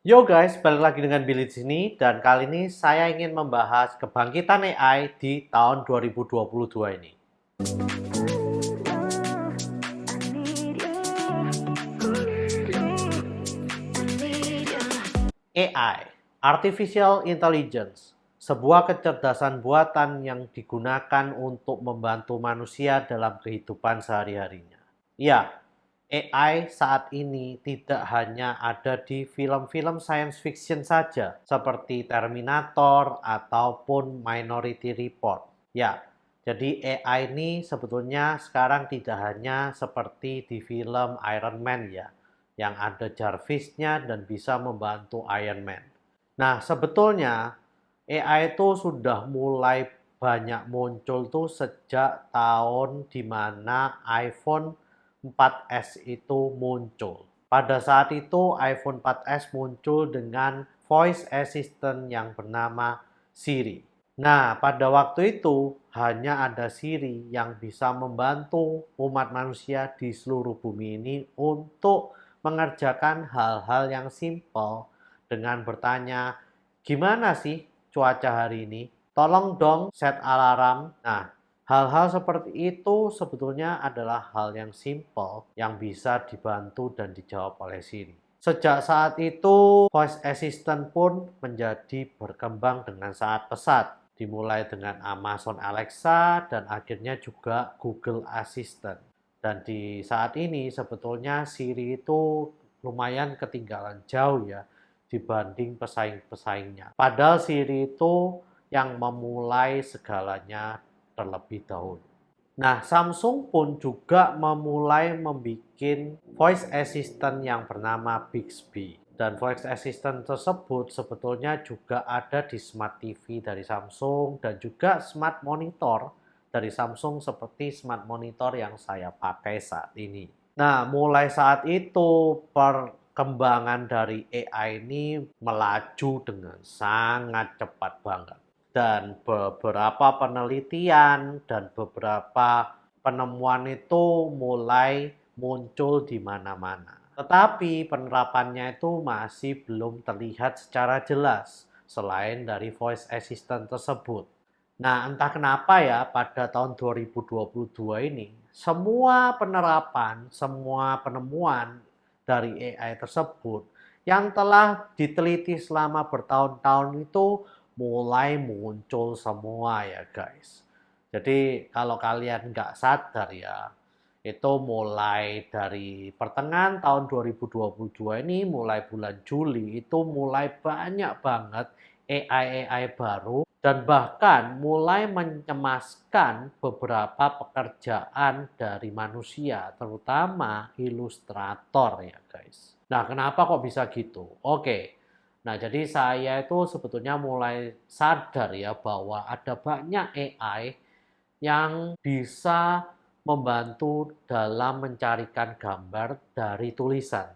Yo guys, balik lagi dengan Billy di sini dan kali ini saya ingin membahas kebangkitan AI di tahun 2022 ini. AI, Artificial Intelligence, sebuah kecerdasan buatan yang digunakan untuk membantu manusia dalam kehidupan sehari-harinya. Ya, AI saat ini tidak hanya ada di film-film science fiction saja, seperti Terminator ataupun Minority Report. Ya, jadi AI ini sebetulnya sekarang tidak hanya seperti di film Iron Man ya, yang ada Jarvis-nya dan bisa membantu Iron Man. Nah, sebetulnya AI itu sudah mulai banyak muncul tuh sejak tahun di mana iPhone 4S itu muncul. Pada saat itu iPhone 4S muncul dengan voice assistant yang bernama Siri. Nah, pada waktu itu hanya ada Siri yang bisa membantu umat manusia di seluruh bumi ini untuk mengerjakan hal-hal yang simpel dengan bertanya, gimana sih cuaca hari ini? Tolong dong set alarm. Nah, hal-hal seperti itu sebetulnya adalah hal yang simple yang bisa dibantu dan dijawab oleh Siri. Sejak saat itu, voice assistant pun menjadi berkembang dengan sangat pesat. Dimulai dengan Amazon Alexa dan akhirnya juga Google Assistant. Dan di saat ini sebetulnya Siri itu lumayan ketinggalan jauh ya dibanding pesaing-pesaingnya. Padahal Siri itu yang memulai segalanya terlebih dahulu. Nah, Samsung pun juga memulai membuat voice assistant yang bernama Bixby. Dan voice assistant tersebut sebetulnya juga ada di smart TV dari Samsung dan juga smart monitor dari Samsung seperti smart monitor yang saya pakai saat ini. Nah, mulai saat itu perkembangan dari AI ini melaju dengan sangat cepat banget. Dan beberapa penelitian dan beberapa penemuan itu mulai muncul di mana-mana. Tetapi penerapannya itu masih belum terlihat secara jelas selain dari voice assistant tersebut. Nah, entah kenapa ya pada tahun 2022 ini semua penerapan, semua penemuan dari AI tersebut yang telah diteliti selama bertahun-tahun itu mulai muncul semua ya guys. Jadi kalau kalian nggak sadar ya, itu mulai dari pertengahan tahun 2022 ini, mulai bulan Juli itu mulai banyak banget AI baru dan bahkan mulai mencemaskan beberapa pekerjaan dari manusia, terutama ilustrator ya guys. Nah, kenapa kok bisa gitu? Oke, nah jadi saya itu sebetulnya mulai sadar ya bahwa ada banyak AI yang bisa membantu dalam mencarikan gambar dari tulisan.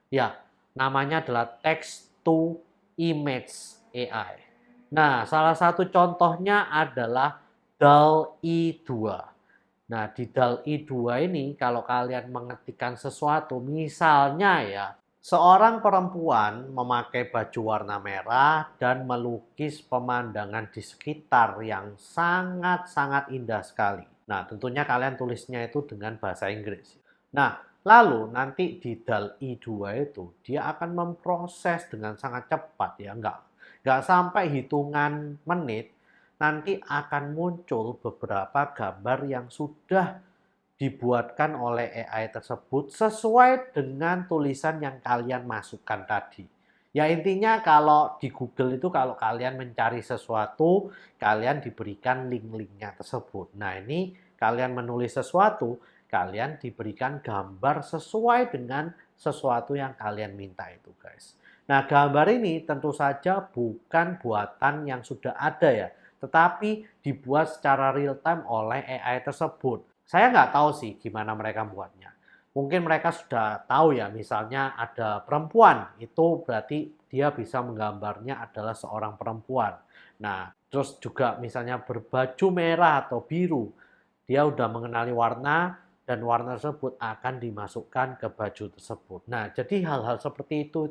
Ya, namanya adalah text to image AI. Nah, salah satu contohnya adalah DALL-E 2. Nah, di DALL-E 2 ini kalau kalian mengetikkan sesuatu, misalnya ya, seorang perempuan memakai baju warna merah dan melukis pemandangan di sekitar yang sangat-sangat indah sekali. Nah, tentunya kalian tulisnya itu dengan bahasa Inggris. Nah, lalu nanti di DALL-E 2 itu dia akan memproses dengan sangat cepat ya, nggak sampai hitungan menit nanti akan muncul beberapa gambar yang sudah dibuatkan oleh AI tersebut sesuai dengan tulisan yang kalian masukkan tadi. Ya intinya kalau di Google itu kalau kalian mencari sesuatu, kalian diberikan link-linknya tersebut. Nah ini kalian menulis sesuatu, kalian diberikan gambar sesuai dengan sesuatu yang kalian minta itu guys. Nah gambar ini tentu saja bukan buatan yang sudah ada ya, tetapi dibuat secara real time oleh AI tersebut. Saya nggak tahu sih gimana mereka buatnya. Mungkin mereka sudah tahu ya, misalnya ada perempuan, itu berarti dia bisa menggambarnya adalah seorang perempuan. Nah, terus juga misalnya berbaju merah atau biru, dia udah mengenali warna dan warna tersebut akan dimasukkan ke baju tersebut. Nah, jadi hal-hal seperti itu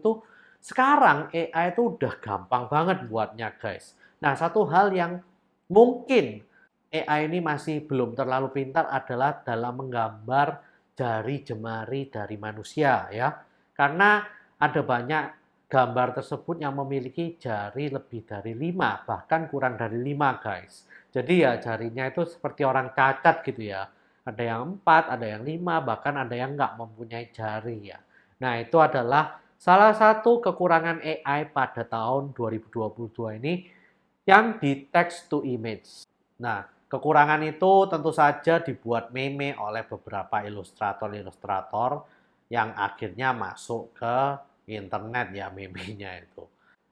Sekarang AI itu udah gampang banget buatnya guys. Nah, satu hal yang mungkin AI ini masih belum terlalu pintar adalah dalam menggambar jari jemari dari manusia ya. Karena ada banyak gambar tersebut yang memiliki jari lebih dari 5, bahkan kurang dari 5 guys. Jadi ya jarinya itu seperti orang cacat gitu ya. Ada yang 4, ada yang 5, bahkan ada yang nggak mempunyai jari ya. Nah, itu adalah salah satu kekurangan AI pada tahun 2022 ini yang di text to image. Nah, kekurangan itu tentu saja dibuat meme oleh beberapa ilustrator-ilustrator yang akhirnya masuk ke internet ya meme-nya itu.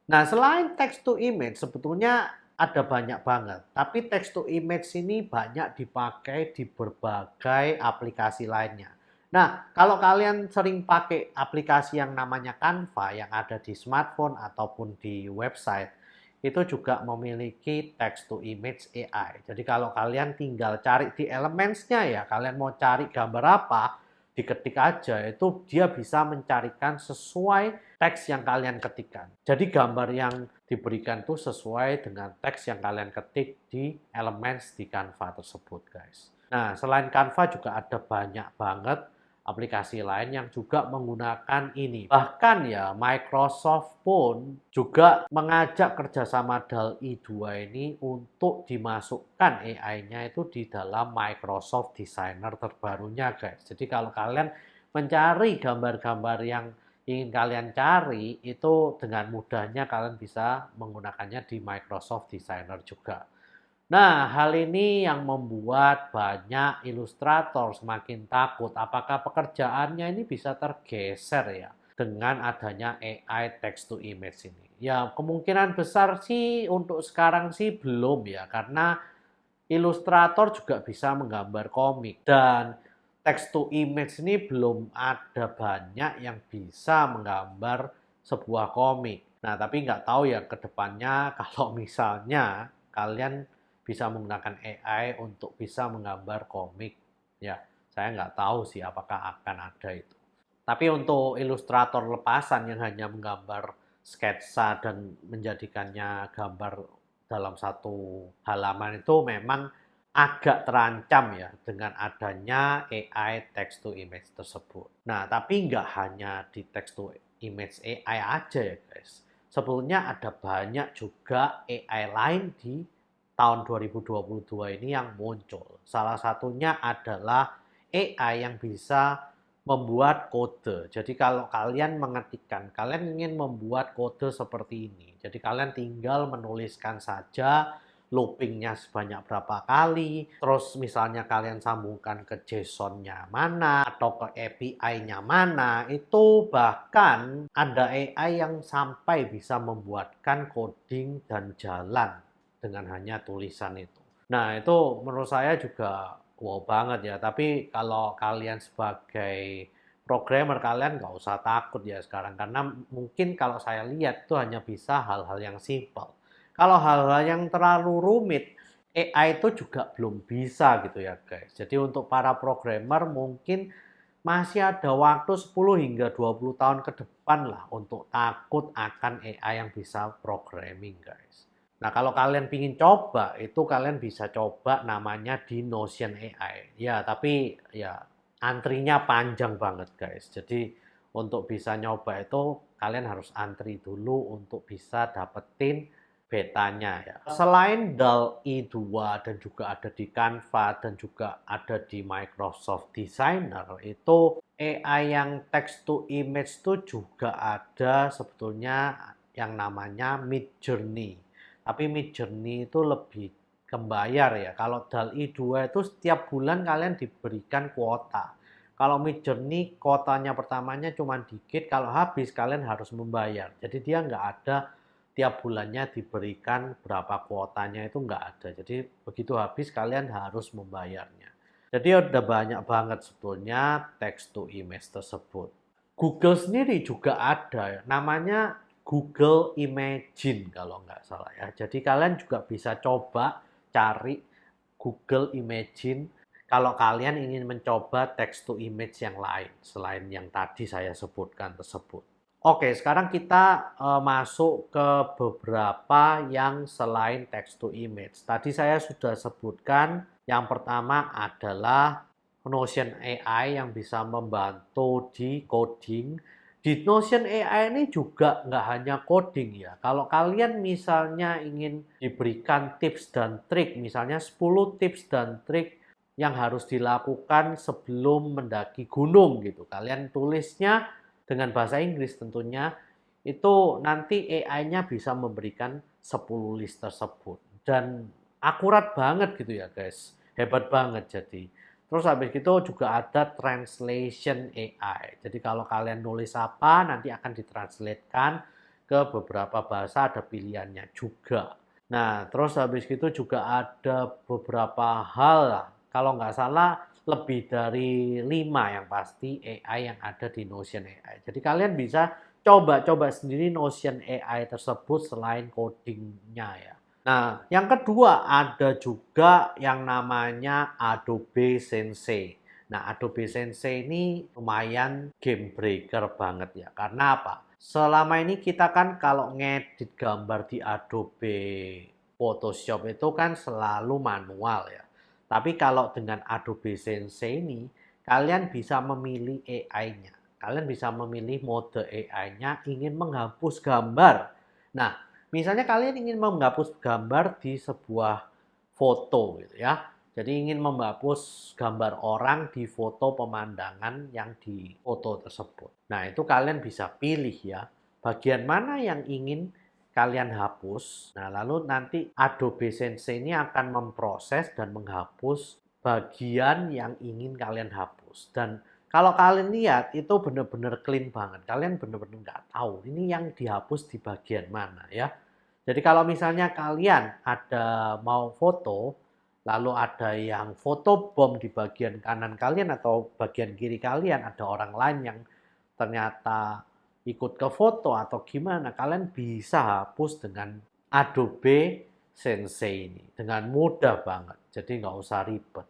Nah, selain text to image sebetulnya ada banyak banget. Tapi text to image ini banyak dipakai di berbagai aplikasi lainnya. Nah, kalau kalian sering pakai aplikasi yang namanya Canva yang ada di smartphone ataupun di website, itu juga memiliki text to image AI. Jadi kalau kalian tinggal cari di Elements-nya ya, kalian mau cari gambar apa, diketik aja, itu dia bisa mencarikan sesuai teks yang kalian ketikkan. Jadi gambar yang diberikan itu sesuai dengan teks yang kalian ketik di Elements di Canva tersebut, guys. Nah, selain Canva juga ada banyak banget aplikasi lain yang juga menggunakan ini. Bahkan ya Microsoft pun juga mengajak kerjasama DALL-E 2 ini untuk dimasukkan AI-nya itu di dalam Microsoft Designer terbarunya guys. Jadi kalau kalian mencari gambar-gambar yang ingin kalian cari itu dengan mudahnya kalian bisa menggunakannya di Microsoft Designer juga. Nah, hal ini yang membuat banyak ilustrator semakin takut apakah pekerjaannya ini bisa tergeser ya dengan adanya AI text to image ini. Ya, kemungkinan besar sih untuk sekarang sih belum ya, karena ilustrator juga bisa menggambar komik dan text to image ini belum ada banyak yang bisa menggambar sebuah komik. Nah, tapi nggak tahu ya ke depannya kalau misalnya kalian bisa menggunakan AI untuk bisa menggambar komik. Ya, saya nggak tahu sih apakah akan ada itu. Tapi untuk ilustrator lepasan yang hanya menggambar sketsa dan menjadikannya gambar dalam satu halaman itu memang agak terancam ya dengan adanya AI text to image tersebut. Nah, tapi nggak hanya di text to image AI aja ya guys. Sebetulnya ada banyak juga AI lain di tahun 2022 ini yang muncul. Salah satunya adalah AI yang bisa membuat kode. Jadi kalau kalian mengetikkan, kalian ingin membuat kode seperti ini. Jadi kalian tinggal menuliskan saja loopingnya sebanyak berapa kali, terus misalnya kalian sambungkan ke JSON-nya mana, atau ke API-nya mana, itu bahkan ada AI yang sampai bisa membuatkan coding dan jalan dengan hanya tulisan itu. Nah, itu menurut saya juga wow banget ya. Tapi kalau kalian sebagai programmer, kalian nggak usah takut ya sekarang. Karena mungkin kalau saya lihat itu hanya bisa hal-hal yang simple. Kalau hal-hal yang terlalu rumit, AI itu juga belum bisa gitu ya guys. Jadi untuk para programmer mungkin masih ada waktu 10 hingga 20 tahun ke depan lah untuk takut akan AI yang bisa programming guys. Nah, kalau kalian pingin coba, itu kalian bisa coba namanya di Notion AI. Ya, tapi ya antrinya panjang banget guys. Jadi untuk bisa nyoba itu kalian harus antri dulu untuk bisa dapetin betanya ya. Selain DALL-E 2 dan juga ada di Canva dan juga ada di Microsoft Designer, itu AI yang text to image itu juga ada sebetulnya yang namanya Midjourney. Tapi Midjourney itu lebih kembayar ya. Kalau DALL-E 2 itu setiap bulan kalian diberikan kuota. Kalau Midjourney kuotanya pertamanya cuma dikit, kalau habis kalian harus membayar. Jadi dia nggak ada tiap bulannya diberikan berapa kuotanya itu nggak ada. Jadi begitu habis kalian harus membayarnya. Jadi ada banyak banget sebetulnya text to image tersebut. Google sendiri juga ada, namanya Google Imagine kalau nggak salah ya. Jadi kalian juga bisa coba cari Google Imagine kalau kalian ingin mencoba text to image yang lain selain yang tadi saya sebutkan tersebut. Oke, sekarang kita masuk ke beberapa yang selain text to image. Tadi saya sudah sebutkan yang pertama adalah Notion AI yang bisa membantu di coding. Di Notion AI ini juga nggak hanya coding ya. Kalau kalian misalnya ingin diberikan tips dan trik, misalnya 10 tips dan trik yang harus dilakukan sebelum mendaki gunung gitu. Kalian tulisnya dengan bahasa Inggris tentunya, itu nanti AI-nya bisa memberikan 10 list tersebut. Dan akurat banget gitu ya guys. Hebat banget jadi. Terus habis itu juga ada translation AI. Jadi kalau kalian nulis apa nanti akan ditranslatekan ke beberapa bahasa, ada pilihannya juga. Nah, terus habis itu juga ada beberapa hal lah. Kalau nggak salah lebih dari 5 yang pasti AI yang ada di Notion AI. Jadi kalian bisa coba-coba sendiri Notion AI tersebut selain codingnya ya. Nah, yang kedua ada juga yang namanya Adobe Sensei. Nah, Adobe Sensei ini lumayan game breaker banget ya. Karena apa? Selama ini kita kan kalau ngedit gambar di Adobe Photoshop itu kan selalu manual ya. Tapi kalau dengan Adobe Sensei ini, kalian bisa memilih AI-nya. Kalian bisa memilih mode AI-nya ingin menghapus gambar. Nah, misalnya kalian ingin menghapus gambar di sebuah foto gitu ya. Jadi ingin menghapus gambar orang di foto pemandangan yang di foto tersebut. Nah, itu kalian bisa pilih ya, bagian mana yang ingin kalian hapus. Nah, lalu nanti Adobe Sensei ini akan memproses dan menghapus bagian yang ingin kalian hapus. Dan kalau kalian lihat itu benar-benar clean banget. Kalian benar-benar nggak tahu ini yang dihapus di bagian mana ya. Jadi kalau misalnya kalian ada mau foto, lalu ada yang foto bom di bagian kanan kalian atau bagian kiri kalian, ada orang lain yang ternyata ikut ke foto atau gimana, kalian bisa hapus dengan Adobe Sensei ini dengan mudah banget. Jadi nggak usah ribet.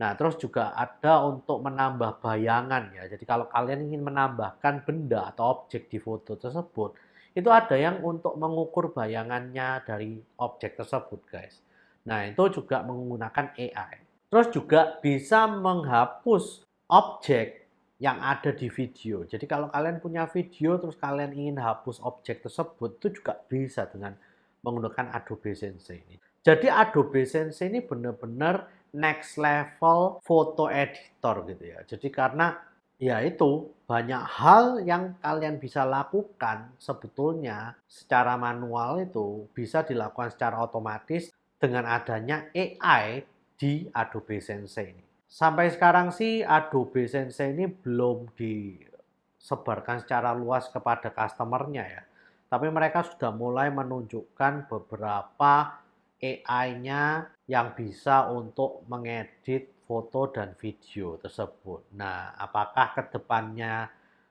Nah, terus juga ada untuk menambah bayangan ya. Jadi kalau kalian ingin menambahkan benda atau objek di foto tersebut, itu ada yang untuk mengukur bayangannya dari objek tersebut, guys. Nah, itu juga menggunakan AI. Terus juga bisa menghapus objek yang ada di video. Jadi kalau kalian punya video terus kalian ingin hapus objek tersebut, itu juga bisa dengan menggunakan Adobe Sensei ini. Jadi Adobe Sensei ini benar-benar next level foto editor gitu ya. Jadi karena ya itu banyak hal yang kalian bisa lakukan sebetulnya secara manual itu bisa dilakukan secara otomatis dengan adanya AI di Adobe Sensei ini. Sampai sekarang sih Adobe Sensei ini belum disebarkan secara luas kepada customernya ya. Tapi mereka sudah mulai menunjukkan beberapa AI-nya yang bisa untuk mengedit foto dan video tersebut. Nah, apakah ke depannya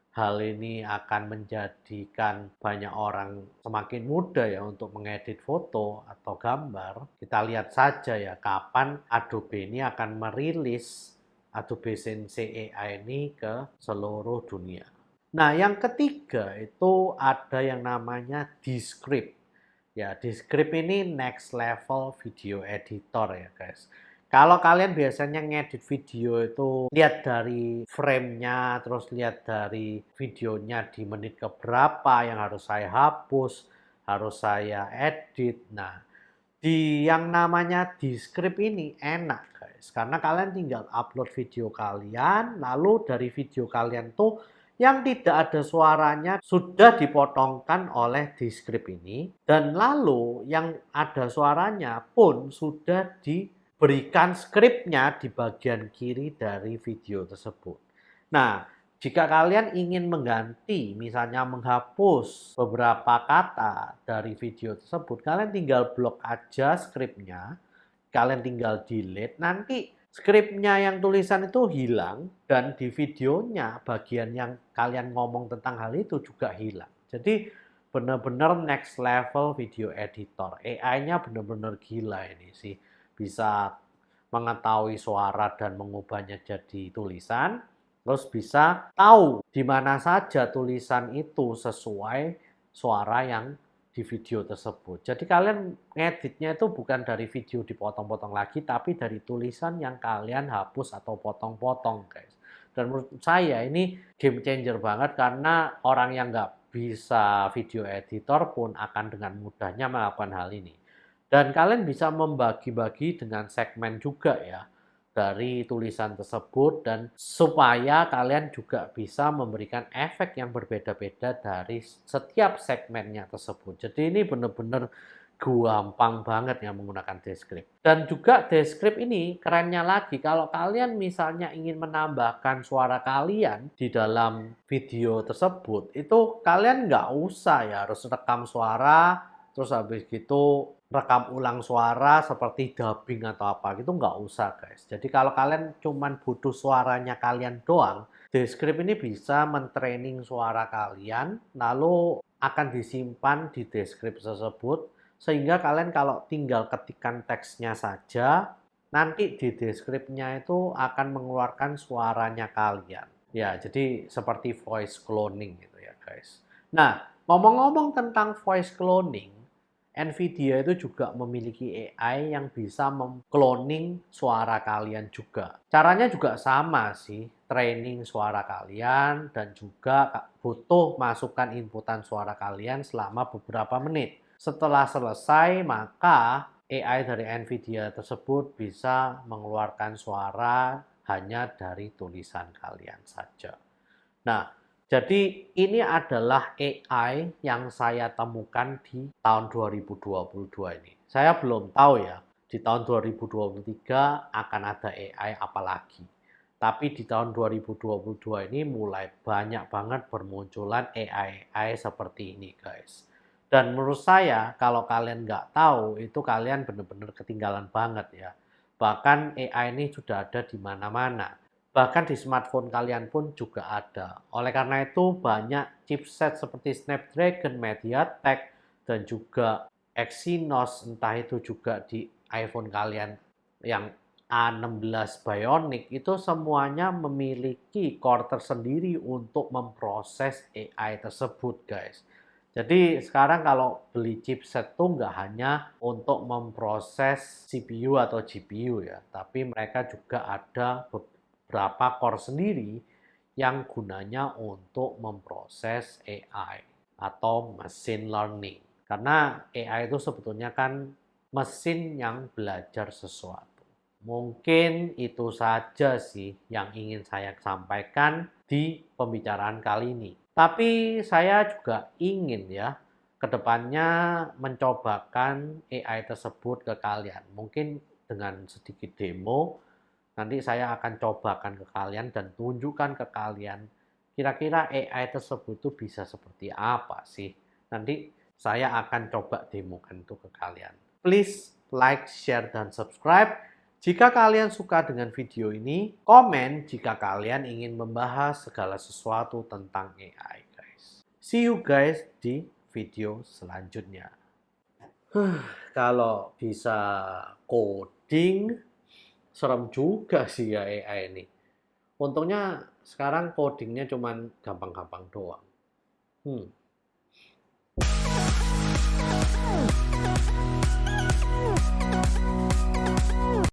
hal ini akan menjadikan banyak orang semakin mudah ya untuk mengedit foto atau gambar? Kita lihat saja ya kapan Adobe ini akan merilis Adobe Sensei AI ini ke seluruh dunia. Nah, yang ketiga itu ada yang namanya Descript. Ya, Descript ini next level video editor ya guys. Kalau kalian biasanya ngedit video itu lihat dari frame-nya, terus lihat dari videonya di menit keberapa yang harus saya hapus, harus saya edit. Nah, di yang namanya Descript ini enak guys, karena kalian tinggal upload video kalian, lalu dari video kalian tuh yang tidak ada suaranya sudah dipotongkan oleh Descript ini, dan lalu yang ada suaranya pun sudah diberikan skripnya di bagian kiri dari video tersebut. Nah, jika kalian ingin mengganti, misalnya menghapus beberapa kata dari video tersebut, kalian tinggal blok aja skripnya, kalian tinggal delete, nanti skripnya yang tulisan itu hilang dan di videonya bagian yang kalian ngomong tentang hal itu juga hilang. Jadi benar-benar next level video editor. AI-nya benar-benar gila ini sih. Bisa mengetahui suara dan mengubahnya jadi tulisan. Terus bisa tahu di mana saja tulisan itu sesuai suara yang di video tersebut. Jadi kalian ngeditnya itu bukan dari video dipotong-potong lagi, tapi dari tulisan yang kalian hapus atau potong-potong, guys. Dan menurut saya ini game changer banget karena orang yang nggak bisa video editor pun akan dengan mudahnya melakukan hal ini. Dan kalian bisa membagi-bagi dengan segmen juga ya dari tulisan tersebut dan supaya kalian juga bisa memberikan efek yang berbeda-beda dari setiap segmennya tersebut. Jadi ini benar-benar gampang banget ya menggunakan Descript. Dan juga Descript ini kerennya lagi kalau kalian misalnya ingin menambahkan suara kalian di dalam video tersebut, itu kalian nggak usah ya harus rekam suara, terus habis gitu rekam ulang suara seperti dubbing atau apa gitu nggak usah guys. Jadi kalau kalian cuman butuh suaranya kalian doang, Descript ini bisa mentraining suara kalian lalu akan disimpan di Descript tersebut sehingga kalian kalau tinggal ketikkan teksnya saja nanti di Descript-nya itu akan mengeluarkan suaranya kalian. Ya, jadi seperti voice cloning gitu ya guys. Nah, ngomong-ngomong tentang voice cloning, Nvidia itu juga memiliki AI yang bisa mengcloning suara kalian juga. Caranya juga sama sih, training suara kalian dan juga butuh masukan inputan suara kalian selama beberapa menit. Setelah selesai, maka AI dari Nvidia tersebut bisa mengeluarkan suara hanya dari tulisan kalian saja. Nah, jadi ini adalah AI yang saya temukan di tahun 2022 ini. Saya belum tahu ya, di tahun 2023 akan ada AI apa lagi. Tapi di tahun 2022 ini mulai banyak banget bermunculan AI seperti ini guys. Dan menurut saya kalau kalian nggak tahu itu kalian benar-benar ketinggalan banget ya. Bahkan AI ini sudah ada di mana-mana. Bahkan di smartphone kalian pun juga ada. Oleh karena itu banyak chipset seperti Snapdragon, MediaTek, dan juga Exynos, entah itu juga di iPhone kalian yang A16 Bionic, itu semuanya memiliki core tersendiri untuk memproses AI tersebut guys. Jadi sekarang kalau beli chipset tuh nggak hanya untuk memproses CPU atau GPU ya, tapi mereka juga ada beberapa core sendiri yang gunanya untuk memproses AI atau machine learning. Karena AI itu sebetulnya kan mesin yang belajar sesuatu. Mungkin itu saja sih yang ingin saya sampaikan di pembicaraan kali ini. Tapi saya juga ingin ya kedepannya mencobakan AI tersebut ke kalian. Mungkin dengan sedikit demo nanti saya akan cobakan ke kalian dan tunjukkan ke kalian kira-kira AI tersebut itu bisa seperti apa sih. Nanti saya akan coba demokan itu ke kalian. Please like, share, dan subscribe. Jika kalian suka dengan video ini, komen jika kalian ingin membahas segala sesuatu tentang AI guys. See you guys di video selanjutnya. Kalau bisa coding, serem juga sih ya AI ini. Untungnya sekarang codingnya cuman gampang-gampang doang.